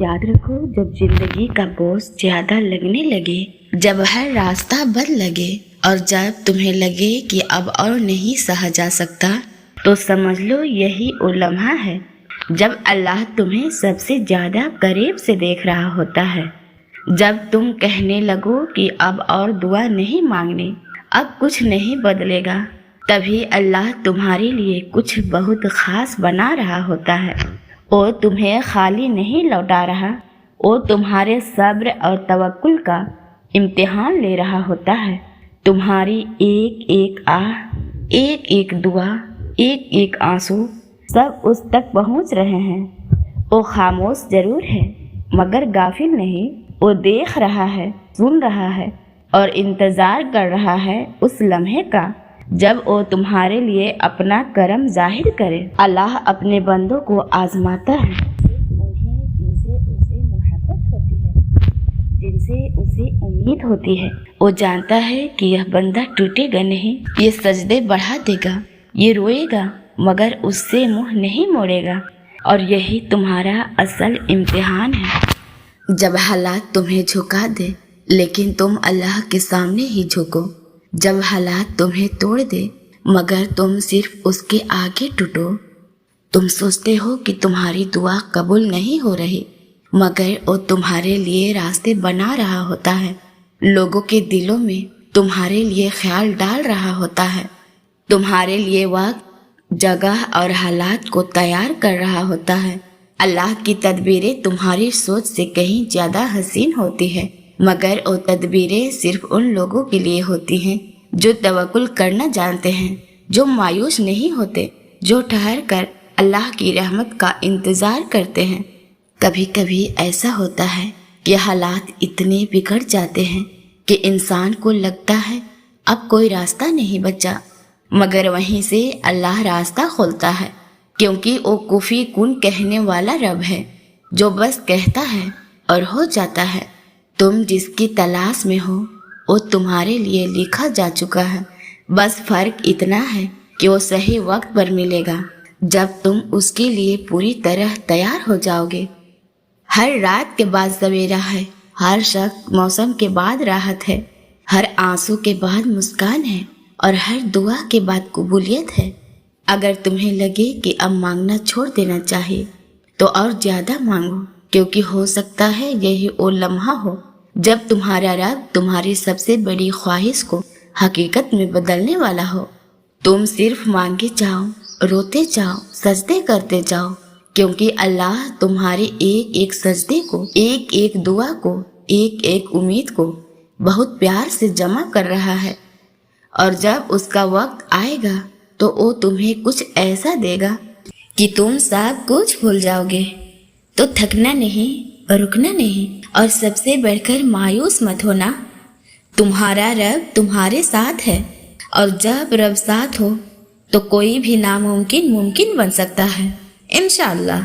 याद रखो, जब जिंदगी का बोझ ज्यादा लगने लगे, जब हर रास्ता बंद लगे और जब तुम्हें लगे कि अब और नहीं सहा जा सकता, तो समझ लो यही वो लम्हा है जब अल्लाह तुम्हें सबसे ज्यादा करीब से देख रहा होता है। जब तुम कहने लगो कि अब और दुआ नहीं मांगनी, अब कुछ नहीं बदलेगा, तभी अल्लाह तुम्हारे लिए कुछ बहुत खास बना रहा होता है। वो तुम्हें खाली नहीं लौटा रहा, वो तुम्हारे सब्र और तवक्कुल का इम्तिहान ले रहा होता है। तुम्हारी एक एक आह, एक एक दुआ, एक एक आंसू सब उस तक पहुंच रहे हैं। वो खामोश जरूर है मगर गाफिल नहीं। वो देख रहा है, सुन रहा है और इंतजार कर रहा है उस लम्हे का जब वो तुम्हारे लिए अपना करम जाहिर करे। अल्लाह अपने बंदों को आजमाता है, उन्हें जिनसे उसे मोहब्बत होती है, जिनसे उसे उम्मीद होती है। वो जानता है कि यह बंदा टूटेगा नहीं, ये सजदे बढ़ा देगा, ये रोएगा मगर उससे मुंह नहीं मोड़ेगा। और यही तुम्हारा असल इम्तिहान है। जब हालात तुम्हें झुका दे लेकिन तुम अल्लाह के सामने ही झुको, जब हालात तुम्हें तोड़ दे मगर तुम सिर्फ उसके आगे टूटो। तुम सोचते हो कि तुम्हारी दुआ कबूल नहीं हो रही, मगर वो तुम्हारे लिए रास्ते बना रहा होता है। लोगों के दिलों में तुम्हारे लिए ख्याल डाल रहा होता है, तुम्हारे लिए वक्त, जगह और हालात को तैयार कर रहा होता है। अल्लाह की तदबीरें तुम्हारी सोच से कहीं ज़्यादा हसीन होती है, मगर वो तदबीरें सिर्फ उन लोगों के लिए होती हैं जो तवक्कुल करना जानते हैं, जो मायूस नहीं होते, जो ठहर कर अल्लाह की रहमत का इंतज़ार करते हैं। कभी कभी ऐसा होता है कि हालात इतने बिगड़ जाते हैं कि इंसान को लगता है अब कोई रास्ता नहीं बचा, मगर वहीं से अल्लाह रास्ता खोलता है, क्योंकि वो कुफी कुन कहने वाला रब है जो बस कहता है और हो जाता है। तुम जिसकी तलाश में हो वो तुम्हारे लिए लिखा जा चुका है, बस फर्क इतना है कि वो सही वक्त पर मिलेगा जब तुम उसके लिए पूरी तरह तैयार हो जाओगे। हर रात के बाद सवेरा है, हर सख्त मौसम के बाद राहत है, हर आंसू के बाद मुस्कान है और हर दुआ के बाद कबूलियत है। अगर तुम्हें लगे कि अब मांगना छोड़ देना चाहिए तो और ज़्यादा मांगो, क्योंकि हो सकता है यही वो लम्हा हो जब तुम्हारा रब तुम्हारी सबसे बड़ी ख्वाहिश को हकीकत में बदलने वाला हो। तुम सिर्फ मांगे जाओ, रोते जाओ, सजदे करते जाओ, क्योंकि अल्लाह तुम्हारे एक एक सजदे को, एक एक दुआ को, एक एक उम्मीद को बहुत प्यार से जमा कर रहा है। और जब उसका वक्त आएगा तो वो तुम्हें कुछ ऐसा देगा कि तुम सब कुछ भूल जाओगे। तो थकना नहीं, रुकना नहीं और सबसे बढ़कर मायूस मत होना। तुम्हारा रब तुम्हारे साथ है और जब रब साथ हो तो कोई भी नामुमकिन मुमकिन बन सकता है, इंशाअल्लाह।